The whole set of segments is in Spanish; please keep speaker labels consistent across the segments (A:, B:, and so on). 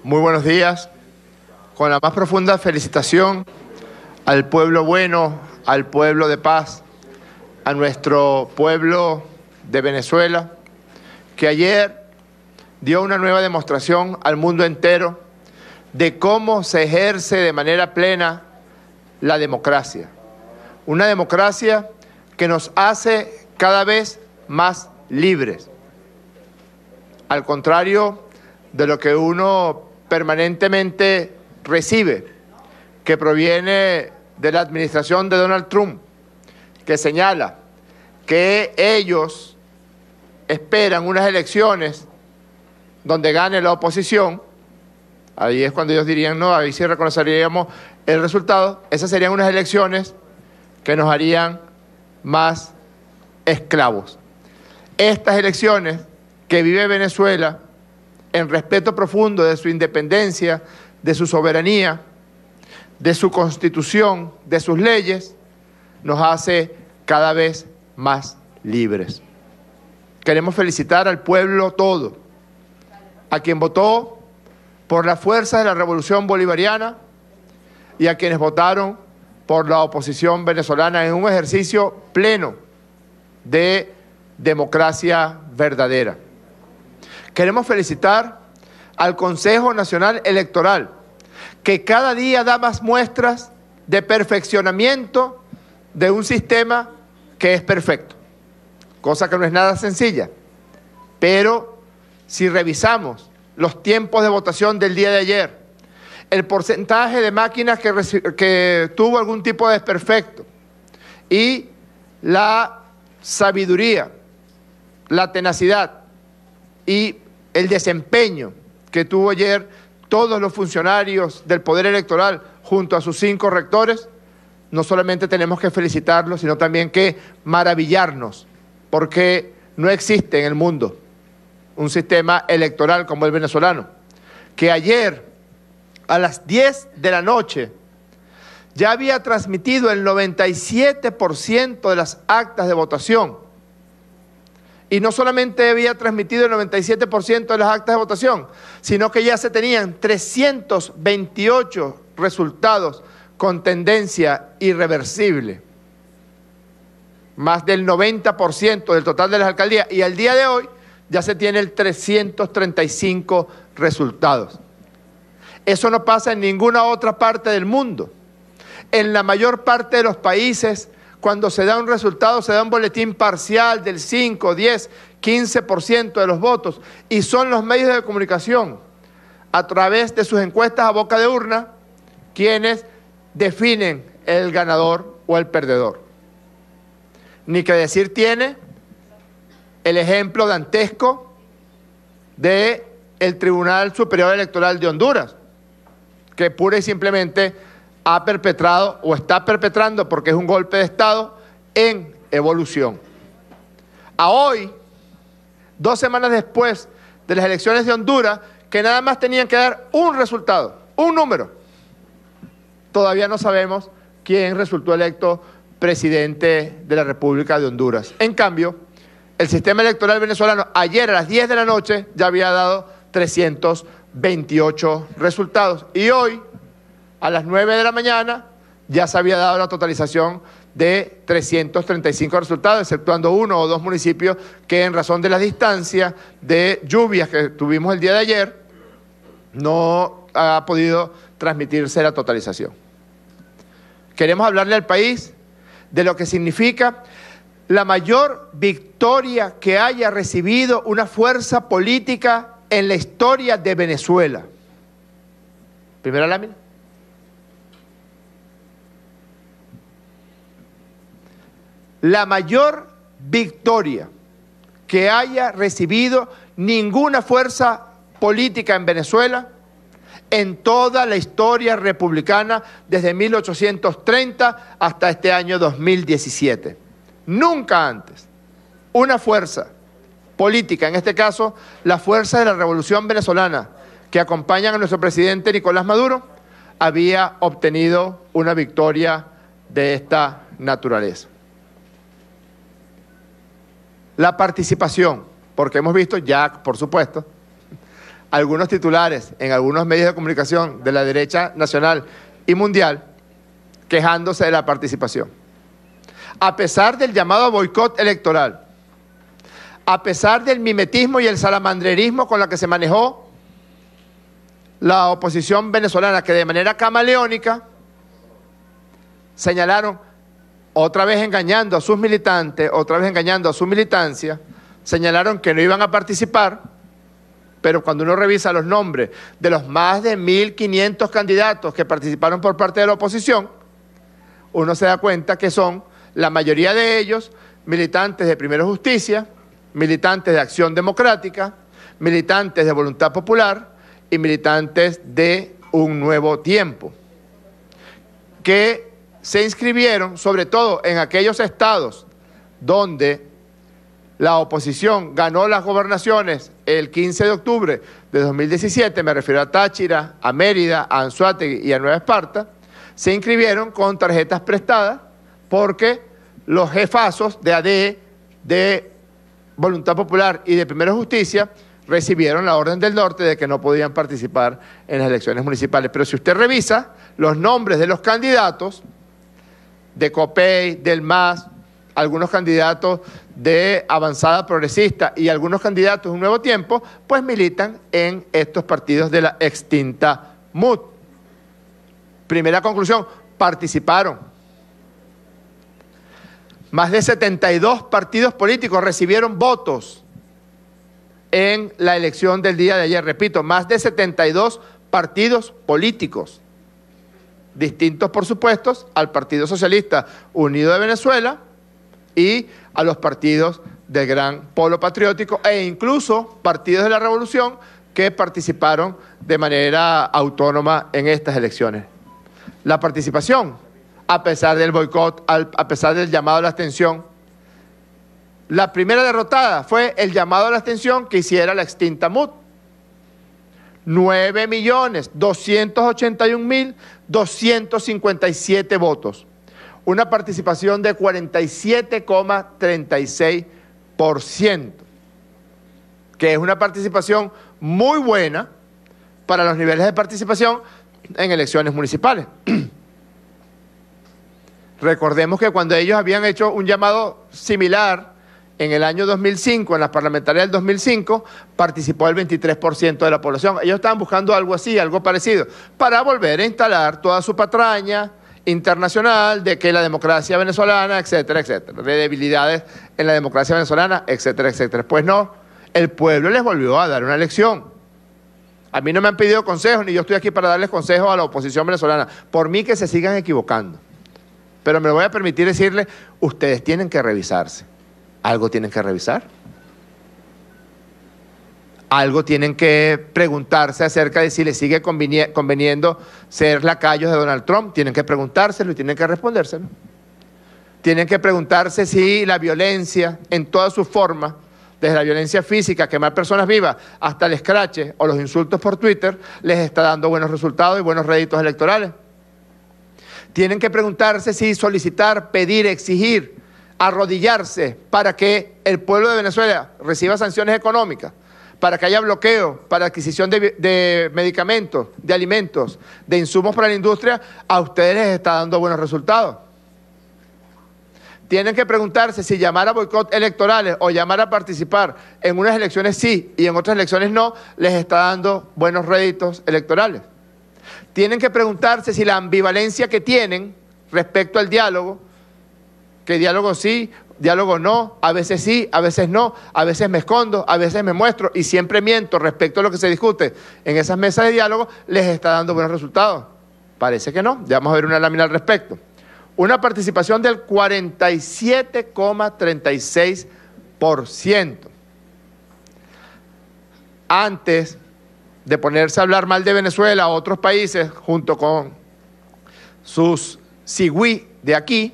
A: Muy buenos días. Con la más profunda felicitación al pueblo bueno, al pueblo de paz, a nuestro pueblo de Venezuela, que ayer dio una nueva demostración al mundo entero de cómo se ejerce de manera plena la democracia. Una democracia que nos hace cada vez más libres. Al contrario de lo que uno permanentemente recibe, que proviene de la administración de Donald Trump, que señala que ellos esperan unas elecciones donde gane la oposición. Ahí es cuando ellos dirían, no, ahí sí reconoceríamos el resultado. Esas serían unas elecciones que nos harían más esclavos. Estas elecciones que vive Venezuela en respeto profundo de su independencia, de su soberanía, de su constitución, de sus leyes, nos hace cada vez más libres. Queremos felicitar al pueblo todo, a quien votó por las fuerzas de la Revolución Bolivariana y a quienes votaron por la oposición venezolana en un ejercicio pleno de democracia verdadera. Queremos felicitar al Consejo Nacional Electoral, que cada día da más muestras de perfeccionamiento de un sistema que es perfecto, cosa que no es nada sencilla. Pero si revisamos los tiempos de votación del día de ayer, el porcentaje de máquinas que tuvo algún tipo de desperfecto y la sabiduría, la tenacidad y el desempeño que tuvo ayer todos los funcionarios del Poder Electoral junto a sus 5 rectores, no solamente tenemos que felicitarlos, sino también que maravillarnos, porque no existe en el mundo un sistema electoral como el venezolano, que ayer a las 10 de la noche ya había transmitido el 97% de las actas de votación. Y no solamente había transmitido el 97% de las actas de votación, sino que ya se tenían 328 resultados con tendencia irreversible. Más del 90% del total de las alcaldías. Y al día de hoy ya se tiene el 335 resultados. Eso no pasa en ninguna otra parte del mundo. En la mayor parte de los países, cuando se da un resultado, se da un boletín parcial del 5, 10, 15% de los votos. Y son los medios de comunicación, a través de sus encuestas a boca de urna, quienes definen el ganador o el perdedor. Ni que decir tiene el ejemplo dantesco del Tribunal Superior Electoral de Honduras, que pura y simplemente ha perpetrado o está perpetrando, porque es un golpe de Estado en evolución. A hoy, 2 semanas después de las elecciones de Honduras, que nada más tenían que dar un resultado, un número, todavía no sabemos quién resultó electo presidente de la República de Honduras. En cambio, el sistema electoral venezolano ayer a las 10 de la noche ya había dado 328 resultados y hoy a las 9 de la mañana ya se había dado la totalización de 335 resultados, exceptuando 1 o 2 municipios que en razón de las distancias de lluvias que tuvimos el día de ayer no ha podido transmitirse la totalización. Queremos hablarle al país de lo que significa la mayor victoria que haya recibido una fuerza política en la historia de Venezuela. Primera lámina. La mayor victoria que haya recibido ninguna fuerza política en Venezuela en toda la historia republicana desde 1830 hasta este año 2017. Nunca antes una fuerza política, en este caso la fuerza de la Revolución Venezolana, que acompañan a nuestro presidente Nicolás Maduro, había obtenido una victoria de esta naturaleza. La participación, porque hemos visto ya, por supuesto, algunos titulares en algunos medios de comunicación de la derecha nacional y mundial quejándose de la participación. A pesar del llamado boicot electoral, a pesar del mimetismo y el salamandrerismo con la que se manejó la oposición venezolana, que de manera camaleónica señalaron, otra vez engañando a sus militantes, otra vez engañando a su militancia, señalaron que no iban a participar, pero cuando uno revisa los nombres de los más de 1.500 candidatos que participaron por parte de la oposición, uno se da cuenta que son, la mayoría de ellos, militantes de Primero Justicia, militantes de Acción Democrática, militantes de Voluntad Popular y militantes de Un Nuevo Tiempo, que se inscribieron sobre todo en aquellos estados donde la oposición ganó las gobernaciones el 15 de octubre de 2017, me refiero a Táchira, a Mérida, a Anzoátegui y a Nueva Esparta, se inscribieron con tarjetas prestadas porque los jefazos de AD, de Voluntad Popular y de Primero Justicia recibieron la orden del norte de que no podían participar en las elecciones municipales. Pero si usted revisa los nombres de los candidatos, de COPEI, del MAS, algunos candidatos de Avanzada Progresista y algunos candidatos de Un Nuevo Tiempo, pues militan en estos partidos de la extinta MUT. Primera conclusión, participaron. Más de 72 partidos políticos recibieron votos en la elección del día de ayer. Repito, más de 72 partidos políticos, distintos por supuesto al Partido Socialista Unido de Venezuela y a los partidos del Gran Polo Patriótico e incluso partidos de la Revolución que participaron de manera autónoma en estas elecciones. La participación, a pesar del boicot, a pesar del llamado a la abstención, la primera derrotada fue el llamado a la abstención que hiciera la extinta MUT. 9.281.257 votos. Una participación de 47,36%, que es una participación muy buena para los niveles de participación en elecciones municipales. Recordemos que cuando ellos habían hecho un llamado similar en el año 2005, en las parlamentarias del 2005, participó el 23% de la población. Ellos estaban buscando algo así, algo parecido, para volver a instalar toda su patraña internacional de que la democracia venezolana, etcétera, etcétera, de debilidades en la democracia venezolana, etcétera, etcétera. Pues no, el pueblo les volvió a dar una lección. A mí no me han pedido consejos, ni yo estoy aquí para darles consejos a la oposición venezolana. Por mí que se sigan equivocando. Pero me lo voy a permitir decirles, ustedes tienen que revisarse. Algo tienen que revisar. Algo tienen que preguntarse acerca de si les sigue conveniendo ser lacayos de Donald Trump. Tienen que preguntárselo y tienen que respondérselo. Tienen que preguntarse si la violencia en todas sus formas, desde la violencia física, quemar personas vivas, hasta el escrache o los insultos por Twitter, les está dando buenos resultados y buenos réditos electorales. Tienen que preguntarse si solicitar, pedir, exigir, arrodillarse para que el pueblo de Venezuela reciba sanciones económicas, para que haya bloqueo, para adquisición de medicamentos, de alimentos, de insumos para la industria, a ustedes les está dando buenos resultados. Tienen que preguntarse si llamar a boicot electorales o llamar a participar en unas elecciones sí y en otras elecciones no, les está dando buenos réditos electorales. Tienen que preguntarse si la ambivalencia que tienen respecto al diálogo, que diálogo sí, diálogo no, a veces sí, a veces no, a veces me escondo, a veces me muestro y siempre miento respecto a lo que se discute en esas mesas de diálogo, les está dando buenos resultados. Parece que no, ya vamos a ver una lámina al respecto. Una participación del 47,36%. Antes de ponerse a hablar mal de Venezuela o otros países, junto con sus sigüí de aquí,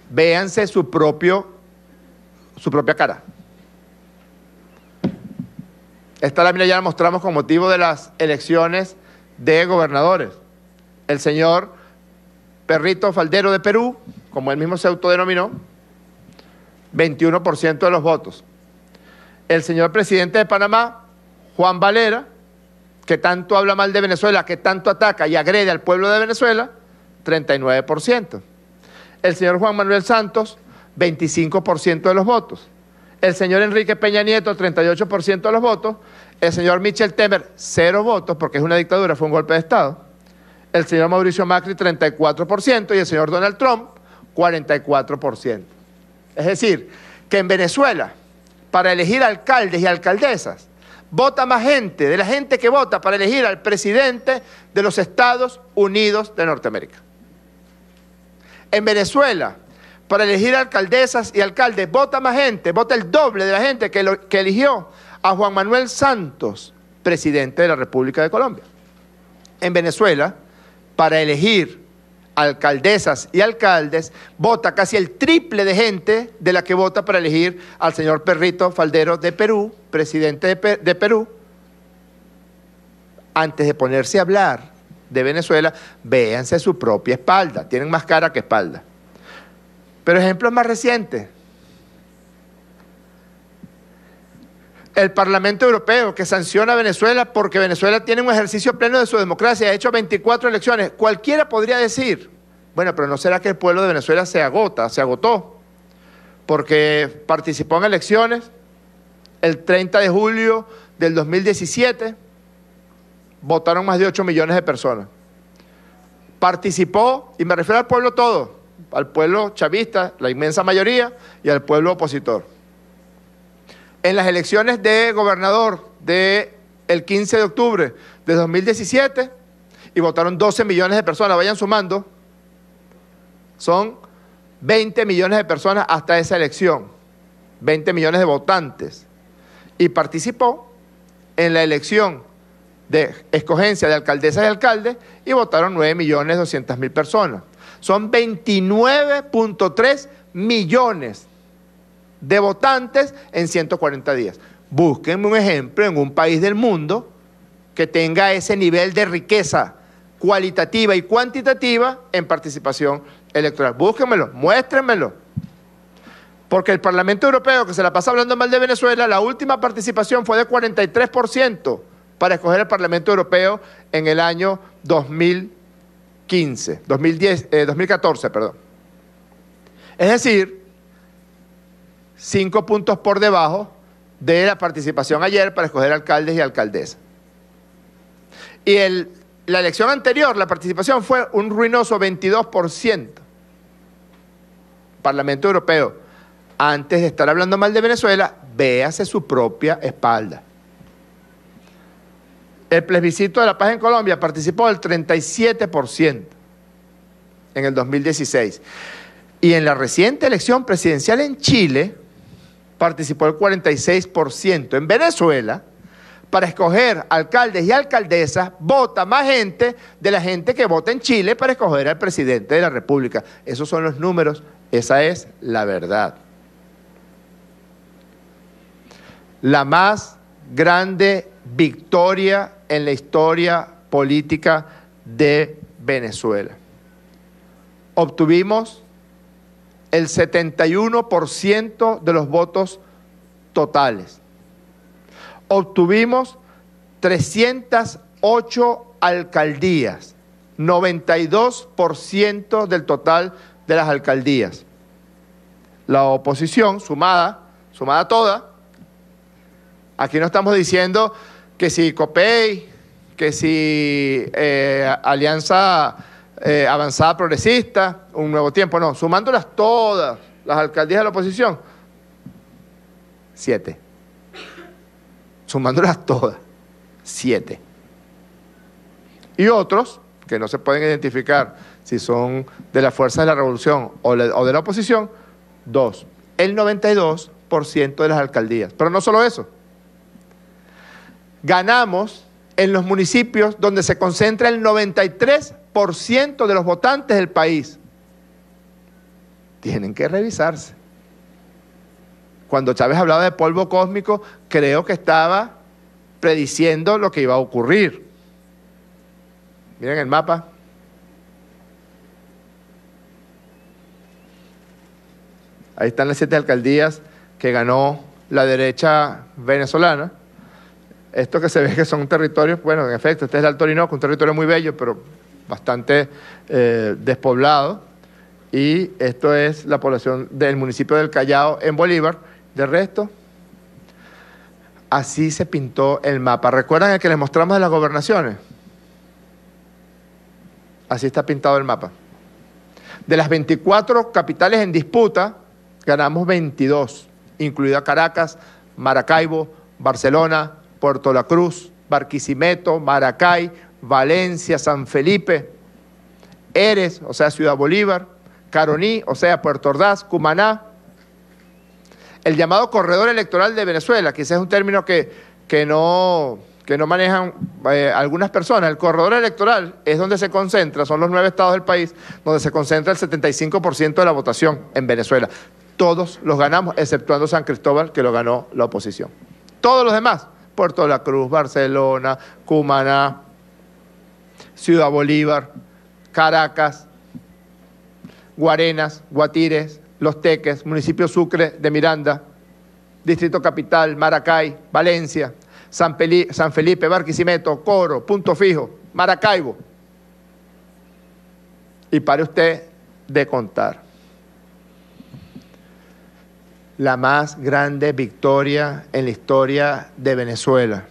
A: véanse su propia cara. Esta lámina ya la mostramos con motivo de las elecciones de gobernadores. El señor Perrito Faldero de Perú, como él mismo se autodenominó, 21% de los votos. El señor presidente de Panamá, Juan Valera, que tanto habla mal de Venezuela, que tanto ataca y agrede al pueblo de Venezuela, 39%. El señor Juan Manuel Santos, 25% de los votos. El señor Enrique Peña Nieto, 38% de los votos. El señor Michel Temer, 0 votos, porque es una dictadura, fue un golpe de Estado. El señor Mauricio Macri, 34%, y el señor Donald Trump, 44%. Es decir, que en Venezuela, para elegir alcaldes y alcaldesas, vota más gente, de la gente que vota para elegir al presidente de los Estados Unidos de Norteamérica. En Venezuela, para elegir alcaldesas y alcaldes, vota más gente, vota el doble de la gente que eligió a Juan Manuel Santos, presidente de la República de Colombia. En Venezuela, para elegir alcaldesas y alcaldes, vota casi el triple de gente de la que vota para elegir al señor Perrito Faldero de Perú, presidente de Perú. Antes de ponerse a hablar de Venezuela, véanse su propia espalda, tienen más cara que espalda. Pero ejemplos más recientes. El Parlamento Europeo, que sanciona a Venezuela porque Venezuela tiene un ejercicio pleno de su democracia, ha hecho 24 elecciones. Cualquiera podría decir, bueno, pero ¿no será que el pueblo de Venezuela se agotó? Porque participó en elecciones el 30 de julio del 2017, votaron más de 8 millones de personas. Participó, y me refiero al pueblo todo, al pueblo chavista, la inmensa mayoría, y al pueblo opositor. En las elecciones de gobernador del 15 de octubre de 2017, y votaron 12 millones de personas, vayan sumando, son 20 millones de personas hasta esa elección, 20 millones de votantes, y participó en la elección de escogencia de alcaldesas y alcaldes, y votaron 9.200.000 personas. Son 29.3 millones de votantes en 140 días. Búsquenme un ejemplo en un país del mundo que tenga ese nivel de riqueza cualitativa y cuantitativa en participación electoral. Búsquenmelo, muéstrenmelo. Porque el Parlamento Europeo, que se la pasa hablando mal de Venezuela, la última participación fue de 43% para escoger el Parlamento Europeo en el año 2014, perdón. Es decir, 5 puntos por debajo de la participación ayer para escoger alcaldes y alcaldesas. Y la elección anterior, la participación fue un ruinoso 22%. Parlamento Europeo, antes de estar hablando mal de Venezuela, véase su propia espalda. El plebiscito de la paz en Colombia participó el 37% en el 2016. Y en la reciente elección presidencial en Chile participó el 46%. En Venezuela, para escoger alcaldes y alcaldesas, vota más gente de la gente que vota en Chile para escoger al presidente de la República. Esos son los números, esa es la verdad. La más grande victoria en la historia política de Venezuela. Obtuvimos el 71% de los votos totales. Obtuvimos 308 alcaldías, 92% del total de las alcaldías. La oposición, sumada toda, aquí no estamos diciendo que si COPEI, que si Alianza Avanzada Progresista, Un Nuevo Tiempo, no, sumándolas todas las alcaldías de la oposición, 7. Sumándolas todas, 7. Y otros, que no se pueden identificar si son de la Fuerza de la Revolución o de la oposición, 2. El 92% de las alcaldías. Pero no solo eso. Ganamos en los municipios donde se concentra el 93% de los votantes del país. Tienen que revisarse. Cuando Chávez hablaba de polvo cósmico, creo que estaba prediciendo lo que iba a ocurrir. Miren el mapa. Ahí están las 7 alcaldías que ganó la derecha venezolana. Esto que se ve que son territorios, bueno, en efecto, este es el Alto Orinoco, un territorio muy bello, pero bastante despoblado. Y esto es la población del municipio del Callao en Bolívar. De resto, así se pintó el mapa. ¿Recuerdan el que les mostramos de las gobernaciones? Así está pintado el mapa. De las 24 capitales en disputa, ganamos 22, incluida Caracas, Maracaibo, Barcelona, Puerto La Cruz, Barquisimeto, Maracay, Valencia, San Felipe, Eres, o sea, Ciudad Bolívar, Caroní, o sea, Puerto Ordaz, Cumaná. El llamado corredor electoral de Venezuela, quizás es un término que no manejan algunas personas. El corredor electoral es donde se concentra, son los 9 estados del país, donde se concentra el 75% de la votación en Venezuela. Todos los ganamos, exceptuando San Cristóbal, que lo ganó la oposición. Todos los demás, Puerto La Cruz, Barcelona, Cumaná, Ciudad Bolívar, Caracas, Guarenas, Guatires, Los Teques, municipio Sucre de Miranda, Distrito Capital, Maracay, Valencia, San Felipe, Barquisimeto, Coro, Punto Fijo, Maracaibo. Y pare usted de contar. La más grande victoria en la historia de Venezuela.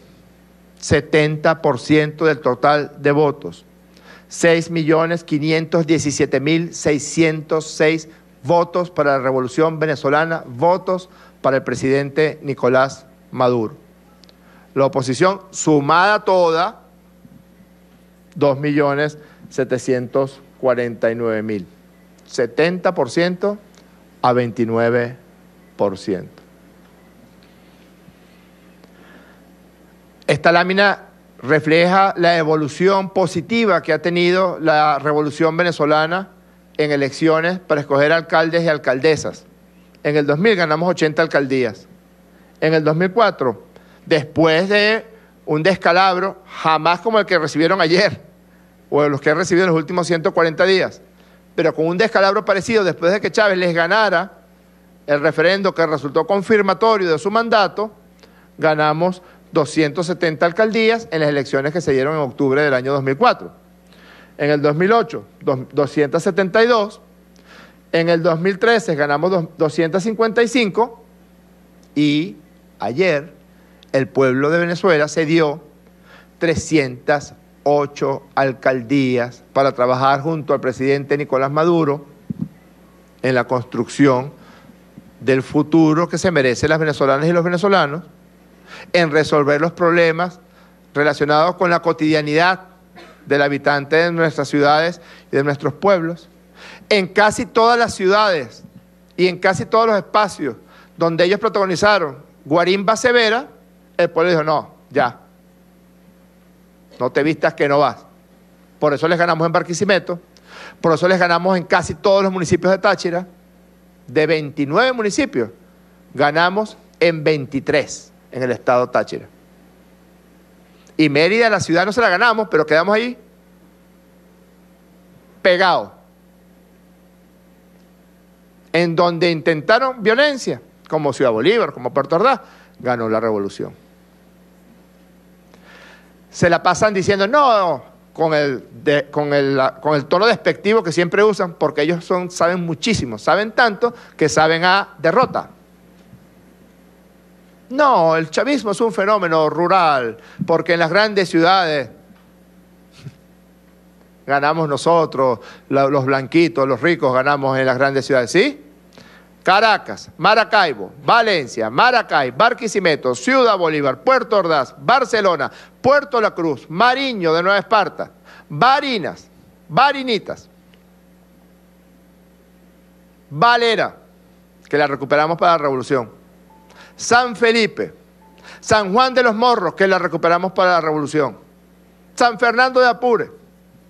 A: 70% del total de votos. 6.517.606 votos para la Revolución Venezolana, votos para el presidente Nicolás Maduro. La oposición, sumada toda, 2.749.000. 70% a 29%. Esta lámina refleja la evolución positiva que ha tenido la Revolución Venezolana en elecciones para escoger alcaldes y alcaldesas. En el 2000 ganamos 80 alcaldías. En el 2004, después de un descalabro, jamás como el que recibieron ayer, o los que han recibido en los últimos 140 días, pero con un descalabro parecido, después de que Chávez les ganara el referendo que resultó confirmatorio de su mandato, ganamos 270 alcaldías en las elecciones que se dieron en octubre del año 2004. En el 2008, 272. En el 2013 ganamos 255. Y ayer el pueblo de Venezuela se dio 308 alcaldías para trabajar junto al presidente Nicolás Maduro en la construcción del futuro que se merecen las venezolanas y los venezolanos, en resolver los problemas relacionados con la cotidianidad del habitante de nuestras ciudades y de nuestros pueblos. En casi todas las ciudades y en casi todos los espacios donde ellos protagonizaron guarimba severa, el pueblo dijo, no, ya, no te vistas que no vas. Por eso les ganamos en Barquisimeto, por eso les ganamos en casi todos los municipios de Táchira. De 29 municipios, ganamos en 23 en el estado Táchira. Y Mérida, la ciudad, no se la ganamos, pero quedamos ahí pegados. En donde intentaron violencia, como Ciudad Bolívar, como Puerto Ordaz, ganó la revolución. Se la pasan diciendo, no, con el tono despectivo que siempre usan, porque ellos saben muchísimo, saben tanto que saben a derrota. No, el chavismo es un fenómeno rural, porque en las grandes ciudades ganamos nosotros, los blanquitos, los ricos ganamos en las grandes ciudades, ¿sí? Caracas, Maracaibo, Valencia, Maracay, Barquisimeto, Ciudad Bolívar, Puerto Ordaz, Barcelona, Puerto La Cruz, Mariño de Nueva Esparta, Barinas, Barinitas, Valera, que la recuperamos para la Revolución, San Felipe, San Juan de los Morros, que la recuperamos para la Revolución, San Fernando de Apure.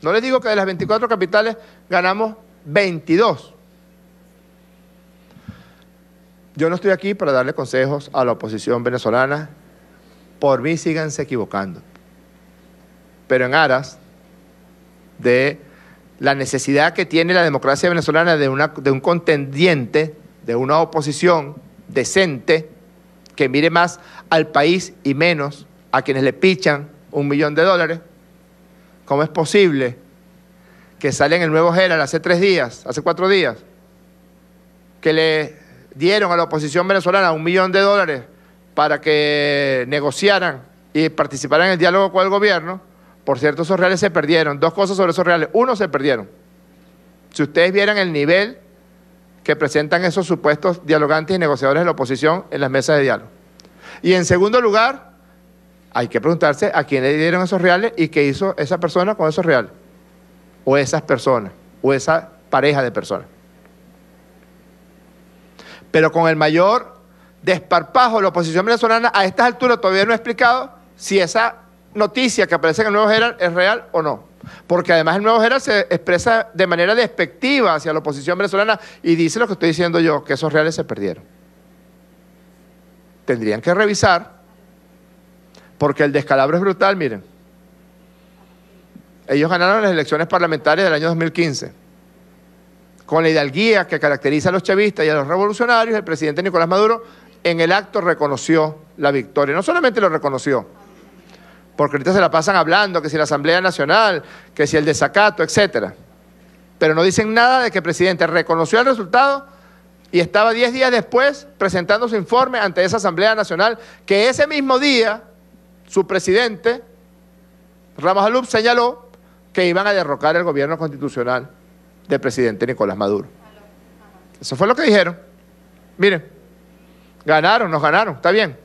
A: No les digo que de las 24 capitales ganamos 22. Yo no estoy aquí para darle consejos a la oposición venezolana. Por mí síganse equivocando. Pero en aras de la necesidad que tiene la democracia venezolana de un contendiente, de una oposición decente, que mire más al país y menos a quienes le pichan $1.000.000. ¿Cómo es posible que sale en el Nuevo Herald hace 4 días, que le dieron a la oposición venezolana $1.000.000 para que negociaran y participaran en el diálogo con el gobierno? Por cierto, esos reales se perdieron. 2 cosas sobre esos reales. Uno, se perdieron. Si ustedes vieran el nivel que presentan esos supuestos dialogantes y negociadores de la oposición en las mesas de diálogo. Y en segundo lugar, hay que preguntarse a quién le dieron esos reales y qué hizo esa persona con esos reales. O esas personas, o esa pareja de personas. Pero con el mayor desparpajo, la oposición venezolana a estas alturas todavía no ha explicado si esa noticia que aparece en el Nuevo Herald es real o no. Porque además el Nuevo Herald se expresa de manera despectiva hacia la oposición venezolana y dice lo que estoy diciendo yo, que esos reales se perdieron. Tendrían que revisar, porque el descalabro es brutal, miren. Ellos ganaron las elecciones parlamentarias del año 2015. Con la hidalguía que caracteriza a los chavistas y a los revolucionarios, el presidente Nicolás Maduro en el acto reconoció la victoria. No solamente lo reconoció, porque ahorita se la pasan hablando que si la Asamblea Nacional, que si el desacato, etcétera. Pero no dicen nada de que el presidente reconoció el resultado y estaba 10 días después presentando su informe ante esa Asamblea Nacional, que ese mismo día su presidente, Ramos Alup, señaló que iban a derrocar el gobierno constitucional del presidente Nicolás Maduro. Eso fue lo que dijeron. Miren, nos ganaron, está bien.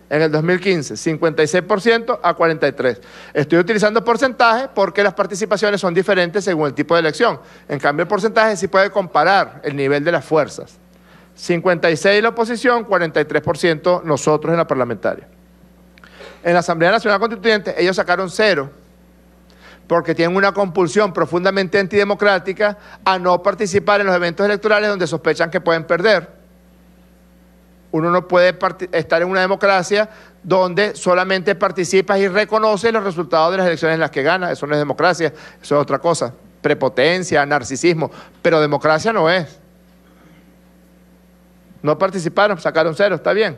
A: En el 2015, 56% a 43%. Estoy utilizando porcentaje porque las participaciones son diferentes según el tipo de elección. En cambio, el porcentaje sí puede comparar el nivel de las fuerzas. 56% la oposición, 43% nosotros en la parlamentaria. En la Asamblea Nacional Constituyente ellos sacaron 0, porque tienen una compulsión profundamente antidemocrática a no participar en los eventos electorales donde sospechan que pueden perder. Uno no puede estar en una democracia donde solamente participas y reconoces los resultados de las elecciones en las que ganas. Eso no es democracia, eso es otra cosa. Prepotencia, narcisismo, pero democracia no es. No participaron, sacaron 0, está bien.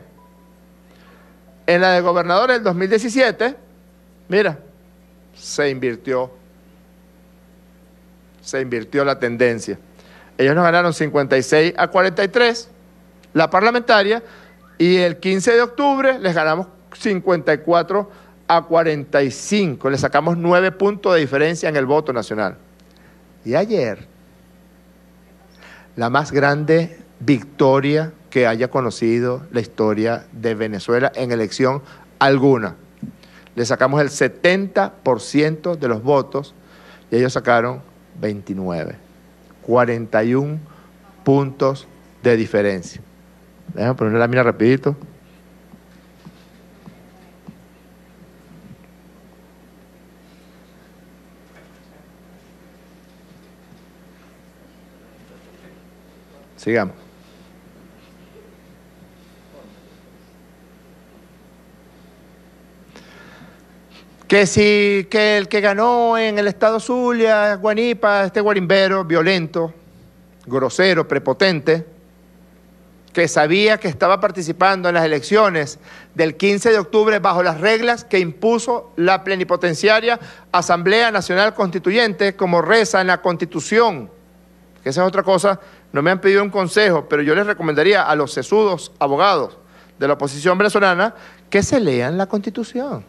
A: En la de gobernadores del 2017, mira, se invirtió la tendencia. Ellos nos ganaron 56 a 43, la parlamentaria, y el 15 de octubre les ganamos 54 a 45, le sacamos 9 puntos de diferencia en el voto nacional. Y ayer, la más grande victoria que haya conocido la historia de Venezuela en elección alguna. Le sacamos el 70% de los votos y ellos sacaron 29. 41 puntos de diferencia. Déjame poner la lámina rapidito. Sigamos. Que el que ganó en el estado Zulia, Guanipa, este guarimbero violento, grosero, prepotente, que sabía que estaba participando en las elecciones del 15 de octubre bajo las reglas que impuso la plenipotenciaria Asamblea Nacional Constituyente, como reza en la Constitución, que esa es otra cosa. No me han pedido un consejo, pero yo les recomendaría a los sesudos abogados de la oposición venezolana que se lean la Constitución.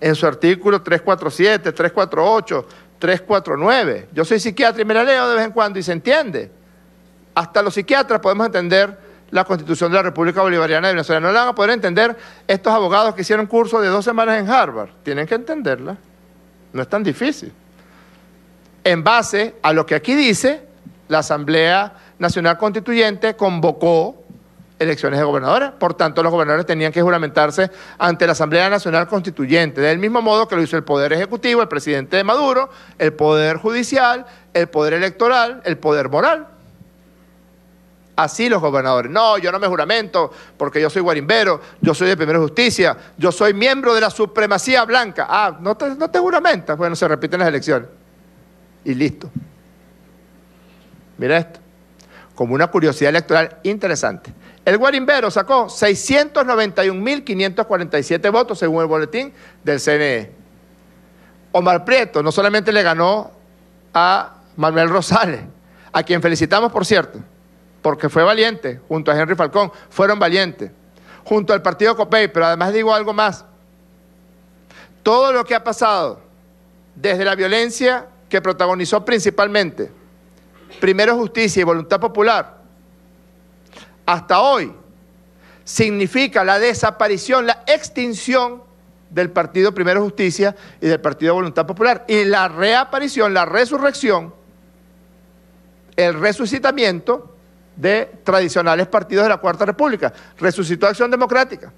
A: En su artículo 347, 348, 349. Yo soy psiquiatra y me la leo de vez en cuando y se entiende. Hasta los psiquiatras podemos entender la Constitución de la República Bolivariana de Venezuela. No la van a poder entender estos abogados que hicieron curso de 2 semanas en Harvard. Tienen que entenderla. No es tan difícil. En base a lo que aquí dice, la Asamblea Nacional Constituyente convocó elecciones de gobernadores. Por tanto, los gobernadores tenían que juramentarse ante la Asamblea Nacional Constituyente, del mismo modo que lo hizo el Poder Ejecutivo, el presidente de Maduro, el Poder Judicial, el Poder Electoral, el Poder Moral. Así los gobernadores. No, yo no me juramento porque yo soy guarimbero, yo soy de Primera Justicia, yo soy miembro de la supremacía blanca. Ah, ¿no te juramentas? Bueno, se repiten las elecciones. Y listo. Mira esto. Como una curiosidad electoral interesante. El guarimbero sacó 691.547 votos según el boletín del CNE. Omar Prieto no solamente le ganó a Manuel Rosales, a quien felicitamos, por cierto, porque fue valiente, junto a Henry Falcón, fueron valientes, junto al partido Copey, pero además digo algo más. Todo lo que ha pasado, desde la violencia que protagonizó principalmente Primero Justicia y Voluntad Popular, hasta hoy, significa la desaparición, la extinción del partido Primero Justicia y del partido Voluntad Popular, y la reaparición, la resurrección, el resucitamiento de tradicionales partidos de la Cuarta República. Resucitó Acción Democrática,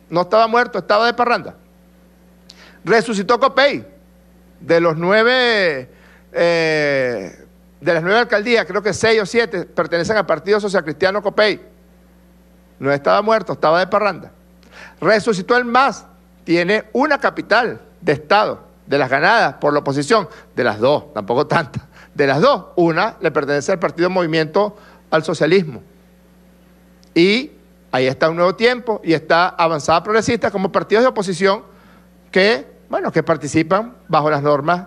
A: no estaba muerto, estaba de parranda. Resucitó Copey, de las 9 alcaldías, creo que 6 o 7 pertenecen al Partido Social Cristiano Copey. No estaba muerto, estaba de parranda. Resucitó el MAS, tiene una capital de Estado, de las ganadas por la oposición, de las dos, tampoco tantas, de las dos, una le pertenece al Partido Movimiento al Socialismo. Y ahí está Un Nuevo Tiempo y está Avanzada Progresista como partidos de oposición que, bueno, que participan bajo las normas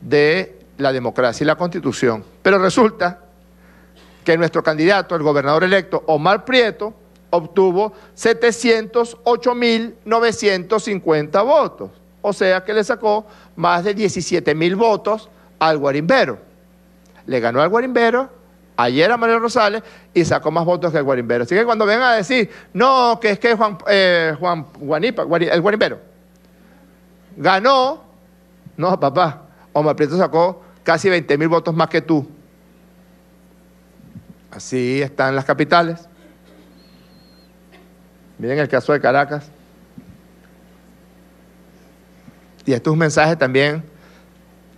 A: de la democracia y la Constitución. Pero resulta que nuestro candidato, el gobernador electo, Omar Prieto, obtuvo 708.950 votos. O sea que le sacó más de 17.000 votos al guarimbero. Le ganó al guarimbero ayer a Manuel Rosales y sacó más votos que el guarimbero. Así que cuando vengan a decir, no, que es que el guarimbero ganó, no, papá, Omar Prieto sacó casi 20.000 votos más que tú. Así están las capitales. Miren el caso de Caracas. Y esto es un mensaje también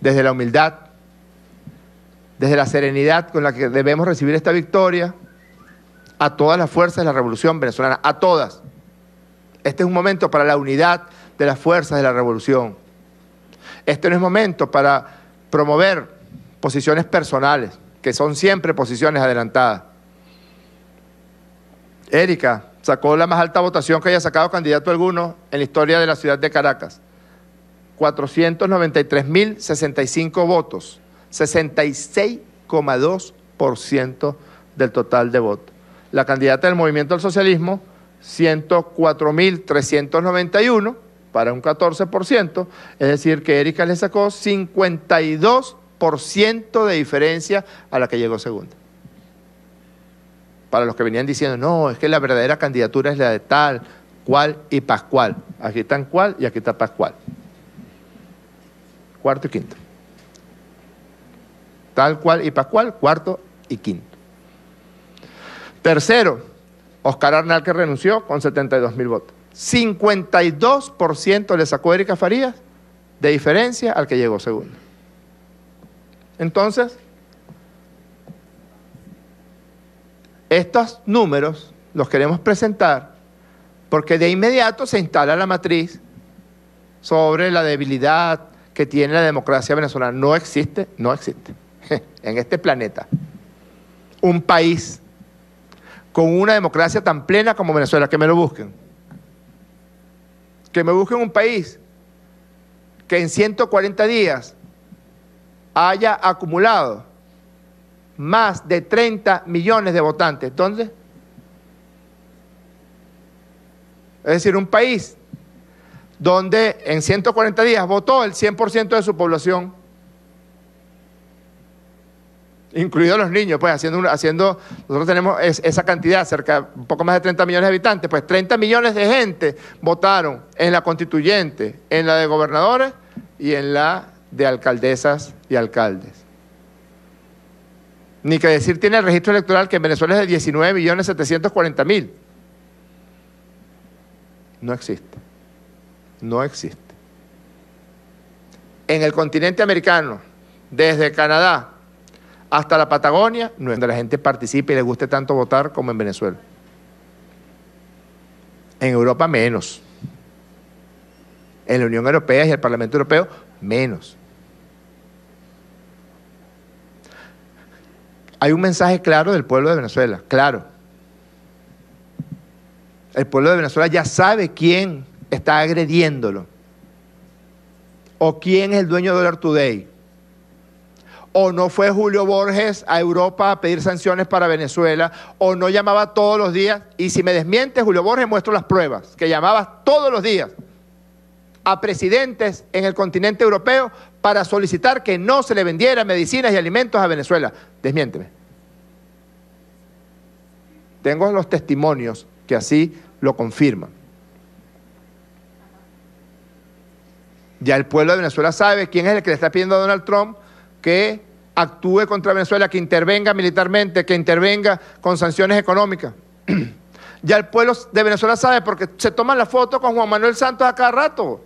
A: desde la humildad, desde la serenidad con la que debemos recibir esta victoria a todas las fuerzas de la revolución venezolana, a todas. Este es un momento para la unidad de las fuerzas de la revolución. Este no es momento para promover posiciones personales, que son siempre posiciones adelantadas. Erika sacó la más alta votación que haya sacado candidato alguno en la historia de la ciudad de Caracas. 493.065 votos, 66,2% del total de votos. La candidata del Movimiento al Socialismo, 104.391 para un 14%, es decir que Erika le sacó 52% de diferencia a la que llegó segunda. Para los que venían diciendo, no, es que la verdadera candidatura es la de tal, cual y Pascual. Aquí están cual y aquí está Pascual. Cuarto y quinto. Tal cual y Pascual, cuarto y quinto. Tercero, Oscar Arnal, que renunció con 72.000 votos. 52% le sacó Erika Farías de diferencia al que llegó segundo. Entonces, estos números los queremos presentar porque de inmediato se instala la matriz sobre la debilidad que tiene la democracia venezolana. No existe en este planeta un país con una democracia tan plena como Venezuela. Que me lo busquen. Que me busquen un país que en 140 días haya acumulado más de 30 millones de votantes. ¿Dónde? Es decir, un país donde en 140 días votó el 100% de su población, incluidos los niños, pues nosotros tenemos esa cantidad, un poco más de 30 millones de habitantes, pues 30 millones de gente votaron en la constituyente, en la de gobernadores y en la de alcaldesas y alcaldes. Ni que decir tiene el registro electoral, que en Venezuela es de 19.740.000. No existe. No existe. En el continente americano, desde Canadá hasta la Patagonia, no es donde la gente participe y le guste tanto votar como en Venezuela. En Europa menos. En la Unión Europea y el Parlamento Europeo menos. Hay un mensaje claro del pueblo de Venezuela, claro. El pueblo de Venezuela ya sabe quién está agrediéndolo, o quién es el dueño de Dollar Today, o no fue Julio Borges a Europa a pedir sanciones para Venezuela, o no llamaba todos los días, y si me desmiente Julio Borges muestro las pruebas, que llamaba todos los días a presidentes en el continente europeo para solicitar que no se le vendieran medicinas y alimentos a Venezuela. Desmiénteme. Tengo los testimonios que así lo confirman. Ya el pueblo de Venezuela sabe quién es el que le está pidiendo a Donald Trump que actúe contra Venezuela, que intervenga militarmente, que intervenga con sanciones económicas. Ya el pueblo de Venezuela sabe porque se toman la foto con Juan Manuel Santos a cada rato.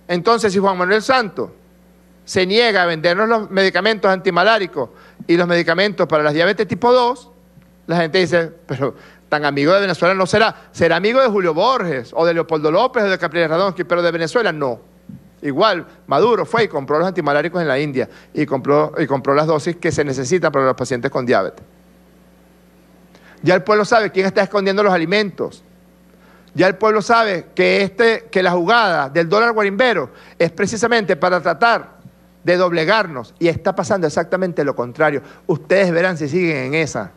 A: Entonces, si Juan Manuel Santos se niega a vendernos los medicamentos antimaláricos y los medicamentos para la diabetes tipo 2, la gente dice, pero tan amigo de Venezuela no será. Será amigo de Julio Borges, o de Leopoldo López, o de Capriles Radonsky, pero de Venezuela no. Igual, Maduro fue y compró los antimaláricos en la India y compró las dosis que se necesitan para los pacientes con diabetes. Ya el pueblo sabe quién está escondiendo los alimentos. Ya el pueblo sabe que la jugada del dólar guarimbero es precisamente para tratar de doblegarnos, y está pasando exactamente lo contrario. Ustedes verán si siguen en esa.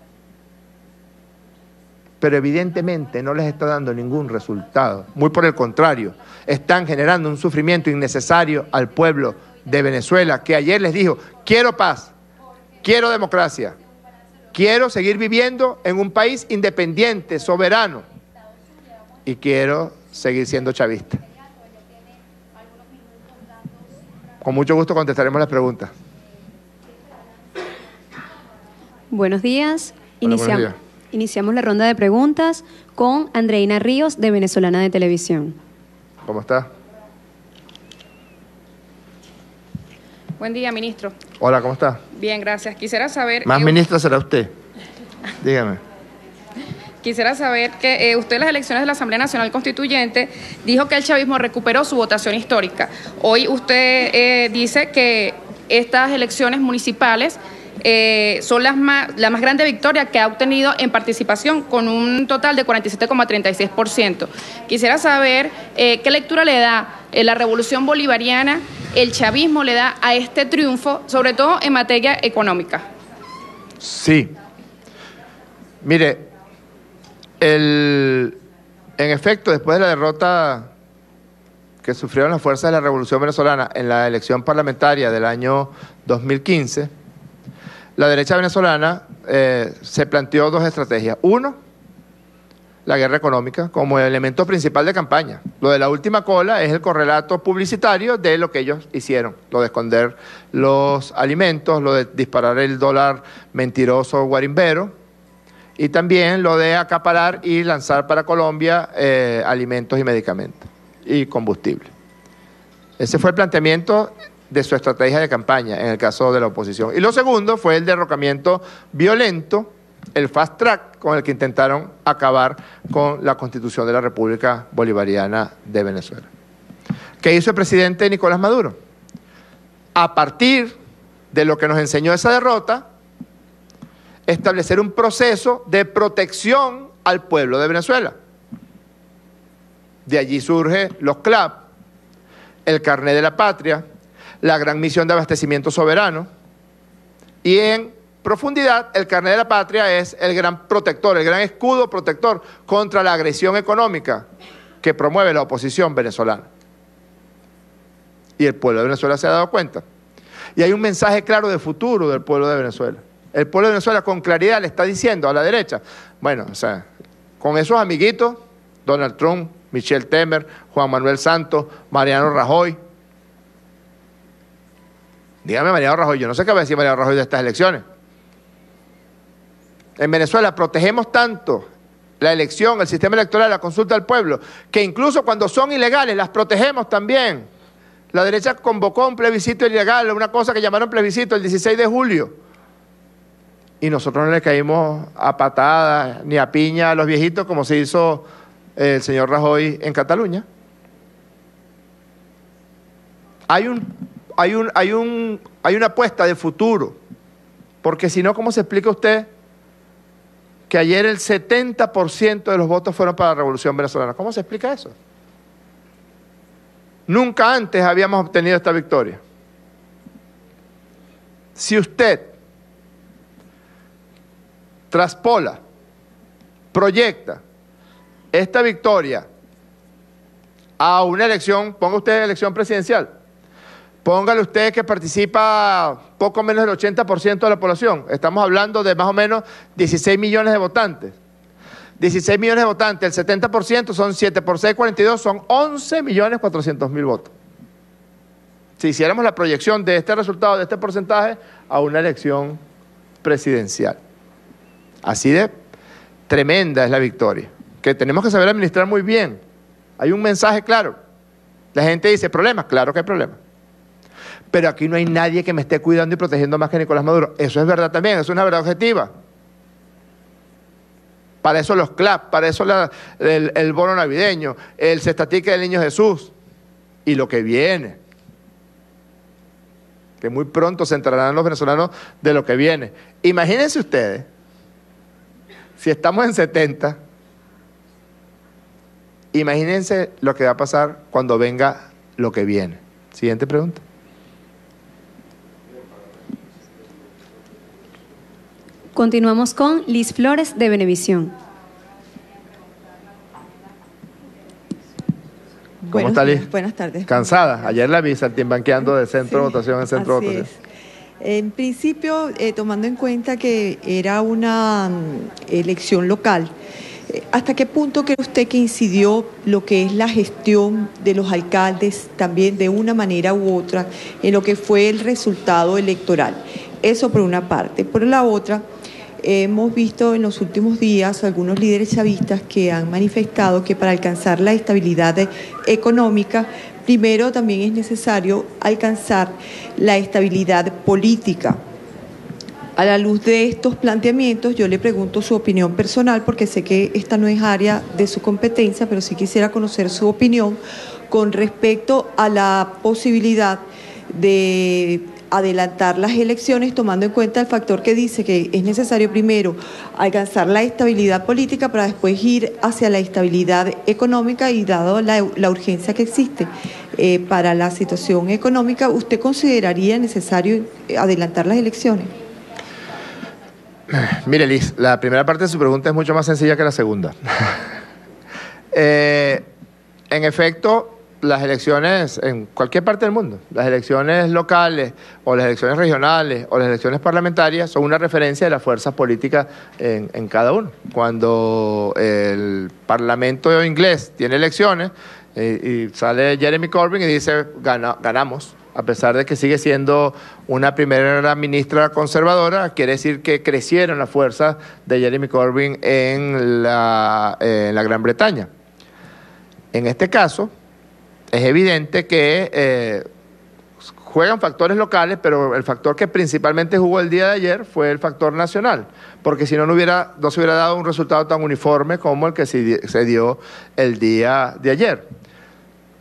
A: Pero evidentemente no les está dando ningún resultado. Muy por el contrario, están generando un sufrimiento innecesario al pueblo de Venezuela, que ayer les dijo, quiero paz, quiero democracia, quiero seguir viviendo en un país independiente, soberano, y quiero seguir siendo chavista. Con mucho gusto contestaremos las preguntas.
B: Buenos días.
A: Hola, buenos días.
B: Iniciamos la ronda de preguntas con Andreina Ríos, de Venezolana de Televisión.
A: ¿Cómo está?
C: Buen día, ministro.
A: Hola, ¿cómo está?
C: Bien, gracias. Quisiera saber...
A: Más ministra será usted. Dígame.
C: Quisiera saber que usted en las elecciones de la Asamblea Nacional Constituyente dijo que el chavismo recuperó su votación histórica. Hoy usted dice que estas elecciones municipales son la más grande victoria que ha obtenido en participación, con un total de 47,36%. Quisiera saber qué lectura le da la revolución bolivariana, el chavismo le da a este triunfo, sobre todo en materia económica.
A: Sí. Mire, en efecto, después de la derrota que sufrieron las fuerzas de la Revolución Venezolana en la elección parlamentaria del año 2015, la derecha venezolana se planteó dos estrategias. Uno, la guerra económica como elemento principal de campaña. Lo de la última cola es el correlato publicitario de lo que ellos hicieron. Lo de esconder los alimentos, lo de disparar el dólar mentiroso guarimbero, y también lo de acaparar y lanzar para Colombia alimentos y medicamentos y combustible. Ese fue el planteamiento de su estrategia de campaña en el caso de la oposición. Y lo segundo fue el derrocamiento violento, el fast track con el que intentaron acabar con la Constitución de la República Bolivariana de Venezuela. ¿Qué hizo el presidente Nicolás Maduro? A partir de lo que nos enseñó esa derrota, establecer un proceso de protección al pueblo de Venezuela. De allí surge los CLAP, el Carnet de la Patria, la Gran Misión de Abastecimiento Soberano, y en profundidad el Carnet de la Patria es el gran protector, el gran escudo protector contra la agresión económica que promueve la oposición venezolana. Y el pueblo de Venezuela se ha dado cuenta. Y hay un mensaje claro de futuro del pueblo de Venezuela. El pueblo de Venezuela con claridad le está diciendo a la derecha, bueno, o sea, con esos amiguitos, Donald Trump, Michel Temer, Juan Manuel Santos, Mariano Rajoy. Dígame, Mariano Rajoy, yo no sé qué va a decir Mariano Rajoy de estas elecciones. En Venezuela protegemos tanto la elección, el sistema electoral, la consulta del pueblo, que incluso cuando son ilegales las protegemos también. La derecha convocó un plebiscito ilegal, una cosa que llamaron plebiscito el 16 de julio. Y nosotros no le caímos a patadas ni a piña a los viejitos como se hizo el señor Rajoy en Cataluña. Hay una apuesta de futuro, porque si no, ¿cómo se explica usted que ayer el 70% de los votos fueron para la Revolución Venezolana. ¿Cómo se explica eso? Nunca antes habíamos obtenido esta victoria. Si usted traspola, proyecta esta victoria a una elección, ponga usted elección presidencial, póngale usted que participa poco menos del 80% de la población. Estamos hablando de más o menos 16 millones de votantes. 16 millones de votantes, el 70% son 7 por 6, 42, son 11.400.000 votos. Si hiciéramos la proyección de este resultado, de este porcentaje, a una elección presidencial. Así de tremenda es la victoria, que tenemos que saber administrar muy bien. Hay un mensaje claro. La gente dice, ¿problemas? Claro que hay problemas. Pero aquí no hay nadie que me esté cuidando y protegiendo más que Nicolás Maduro. Eso es verdad también, eso es una verdad objetiva. Para eso los CLAP, para eso el bono navideño, el cestatique del Niño Jesús y lo que viene. Que muy pronto se enterarán los venezolanos de lo que viene. Imagínense ustedes, si estamos en 70, imagínense lo que va a pasar cuando venga lo que viene. Siguiente pregunta.
B: Continuamos con Liz Flores de Venevisión.
A: ¿Cómo está Liz?
D: Buenas tardes.
A: ¿Cansada? Ayer la vi saltimbanqueando de centro de votación en centro de votación.
D: En principio, tomando en cuenta que era una elección local, ¿hasta qué punto cree usted que incidió lo que es la gestión de los alcaldes también de una manera u otra en lo que fue el resultado electoral? Eso por una parte. Por la otra, hemos visto en los últimos días algunos líderes chavistas que han manifestado que para alcanzar la estabilidad económica, primero también es necesario alcanzar la estabilidad política. A la luz de estos planteamientos, yo le pregunto su opinión personal, porque sé que esta no es área de su competencia, pero sí quisiera conocer su opinión con respecto a la posibilidad de adelantar las elecciones, tomando en cuenta el factor que dice que es necesario primero alcanzar la estabilidad política para después ir hacia la estabilidad económica, y dado la urgencia que existe para la situación económica, ¿usted consideraría necesario adelantar las elecciones?
A: Mire, Liz, la primera parte de su pregunta es mucho más sencilla que la segunda. En efecto, las elecciones en cualquier parte del mundo, las elecciones locales o las elecciones regionales o las elecciones parlamentarias son una referencia de las fuerzas políticas en cada uno. Cuando el Parlamento inglés tiene elecciones y sale Jeremy Corbyn y dice ganamos, a pesar de que sigue siendo una primera ministra conservadora, quiere decir que crecieron las fuerzas de Jeremy Corbyn en la Gran Bretaña. En este caso, es evidente que juegan factores locales, pero el factor que principalmente jugó el día de ayer fue el factor nacional, porque si no, no se hubiera dado un resultado tan uniforme como el que se dio el día de ayer.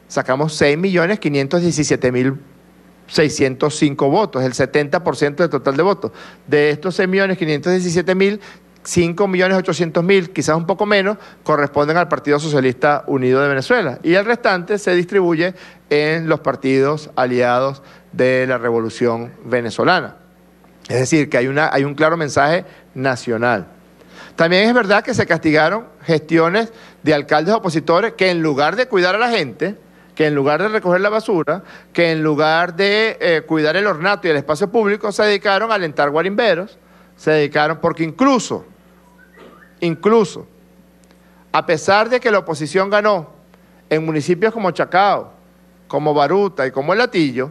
A: Sacamos 6.517.605 votos, el 70% del total de votos. De estos 6.517.000, 5.800.000, quizás un poco menos, corresponden al Partido Socialista Unido de Venezuela, y el restante se distribuye en los partidos aliados de la Revolución Venezolana. Es decir, que hay un claro mensaje nacional. También es verdad que se castigaron gestiones de alcaldes opositores que, en lugar de cuidar a la gente, que en lugar de recoger la basura, que en lugar de cuidar el ornato y el espacio público, se dedicaron a alentar guarimberos, se dedicaron porque incluso, a pesar de que la oposición ganó en municipios como Chacao, como Baruta y como El Hatillo,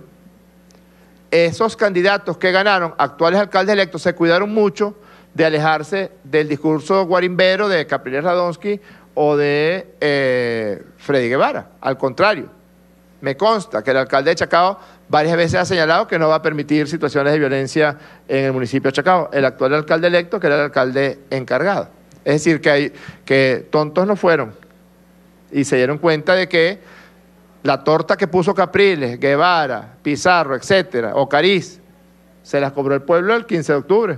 A: esos candidatos que ganaron, actuales alcaldes electos, se cuidaron mucho de alejarse del discurso guarimbero de Capriles Radonsky o de Freddy Guevara. Al contrario, me consta que el alcalde de Chacao varias veces ha señalado que no va a permitir situaciones de violencia en el municipio de Chacao. El actual alcalde electo, que era el alcalde encargado. Es decir, que tontos no fueron y se dieron cuenta de que la torta que puso Capriles, Guevara, Pizarro, etcétera, Ocariz, se las cobró el pueblo el 15 de octubre.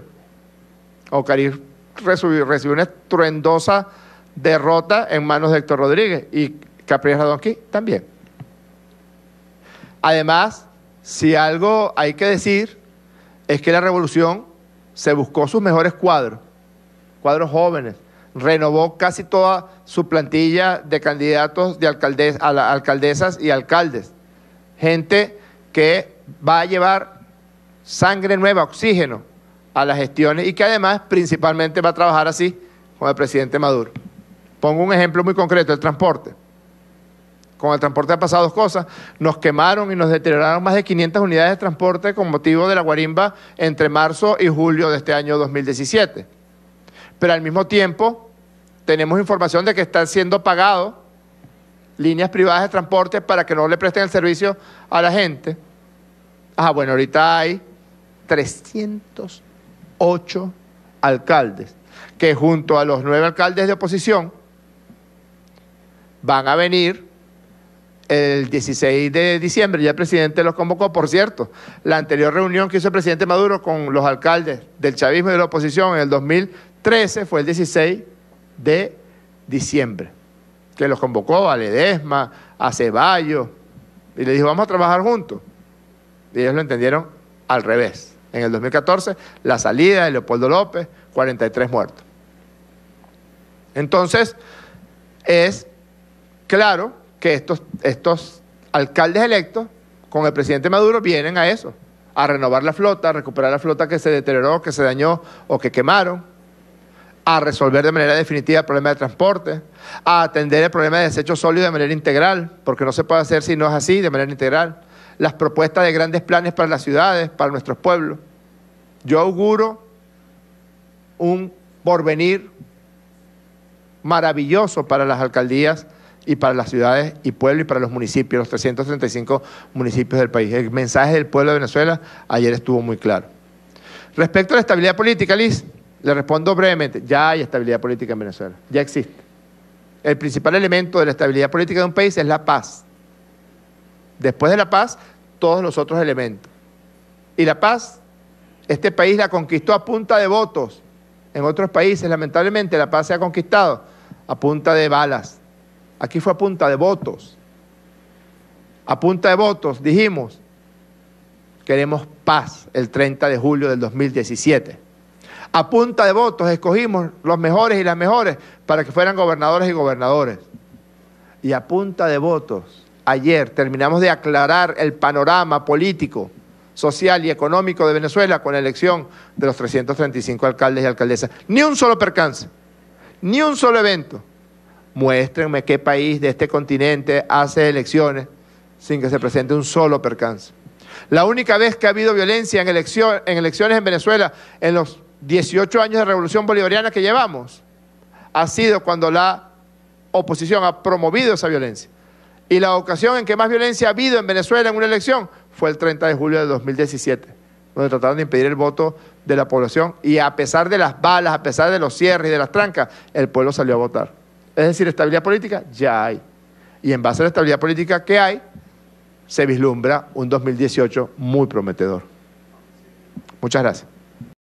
A: Ocariz recibió una estruendosa derrota en manos de Héctor Rodríguez y Capriles Radonqui también. Además, si algo hay que decir es que la revolución se buscó sus mejores cuadros jóvenes, renovó casi toda su plantilla de candidatos de alcaldesas y alcaldes, gente que va a llevar sangre nueva, oxígeno a las gestiones y que además principalmente va a trabajar así con el presidente Maduro. Pongo un ejemplo muy concreto, el transporte. Con el transporte han pasado dos cosas, nos quemaron y nos deterioraron más de 500 unidades de transporte con motivo de la guarimba entre marzo y julio de este año 2017. Pero al mismo tiempo tenemos información de que están siendo pagados líneas privadas de transporte para que no le presten el servicio a la gente. Bueno, ahorita hay 308 alcaldes que junto a los 9 alcaldes de oposición van a venir el 16 de diciembre, ya el presidente los convocó. Por cierto, la anterior reunión que hizo el presidente Maduro con los alcaldes del chavismo y de la oposición en el 2013 fue el 16 de diciembre, que los convocó a Ledesma, a Ceballos, y le dijo, vamos a trabajar juntos. Y ellos lo entendieron al revés. En el 2014, la salida de Leopoldo López, 43 muertos. Entonces, es claro que estos alcaldes electos con el presidente Maduro vienen a eso, a renovar la flota, a recuperar la flota que se deterioró, que se dañó o que quemaron, a resolver de manera definitiva el problema de transporte, a atender el problema de desechos sólidos de manera integral, porque no se puede hacer si no es así, de manera integral, las propuestas de grandes planes para las ciudades, para nuestros pueblos. Yo auguro un porvenir maravilloso para las alcaldías y para las ciudades y pueblos y para los municipios, los 335 municipios del país. El mensaje del pueblo de Venezuela ayer estuvo muy claro. Respecto a la estabilidad política, Liz, le respondo brevemente. Ya hay estabilidad política en Venezuela, ya existe. El principal elemento de la estabilidad política de un país es la paz. Después de la paz, todos los otros elementos. Y la paz, este país la conquistó a punta de votos. En otros países, lamentablemente, la paz se ha conquistado a punta de balas. Aquí fue a punta de votos. A punta de votos dijimos, queremos paz el 30 de julio del 2017. A punta de votos escogimos los mejores y las mejores para que fueran gobernadores y gobernadores. Y a punta de votos, ayer terminamos de aclarar el panorama político, social y económico de Venezuela con la elección de los 335 alcaldes y alcaldesas. Ni un solo percance, ni un solo evento. Muéstrenme qué país de este continente hace elecciones sin que se presente un solo percance. La única vez que ha habido violencia en elecciones en Venezuela en los 18 años de revolución bolivariana que llevamos ha sido cuando la oposición ha promovido esa violencia. Y la ocasión en que más violencia ha habido en Venezuela en una elección fue el 30 de julio de 2017, donde trataron de impedir el voto de la población y a pesar de las balas, a pesar de los cierres y de las trancas, el pueblo salió a votar. Es decir, estabilidad política ya hay. Y en base a la estabilidad política que hay, se vislumbra un 2018 muy prometedor. Muchas gracias.